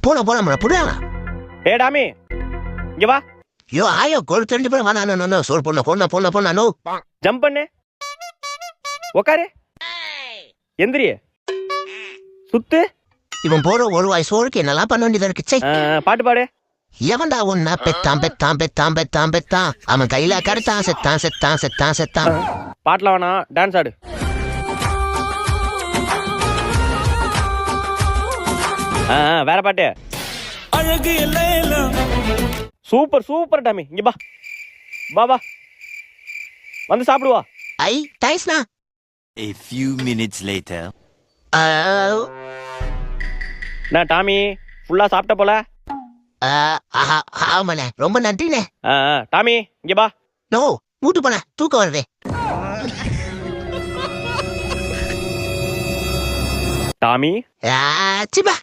போலாம் புரியாங்க. ஏ டாமி இங்க வா. ஐயோ ஆயோ கோல் தெரிஞ்சு போய் வேணா சோறு பொண்ணு நோ. ஜம்ப் பண்ணு, உக்காரு, எந்திரி, சுத்து. இவன் போற ஒரு வாய் சோறுக்கு என்னெல்லாம் பண்ண வேண்டியதா இருக்கு. பாட்டு பாடு. எவன்டா ஒன்னா பெத்தான் அவன் கையில கருத்தான் செத்தான். பாட்டுல வேணா, டான்ஸ் ஆடு. வேற பாட்டு. அழகு எல்லாம் சூப்பர் டாமி. இங்க வா வந்து சாப்பிடுவா. ஐ தேங்க்ஸ்ண்ணா. A few minutes later. நான் டாமி ஃபுல்லா சாப்பிட்ட போல. ஆமாண்ணே, ரொம்ப நன்றிண்ணே. டாமி இங்க வா. நோ மூட்டு போன தூக்கம் வருதே. டாமி சிப்பா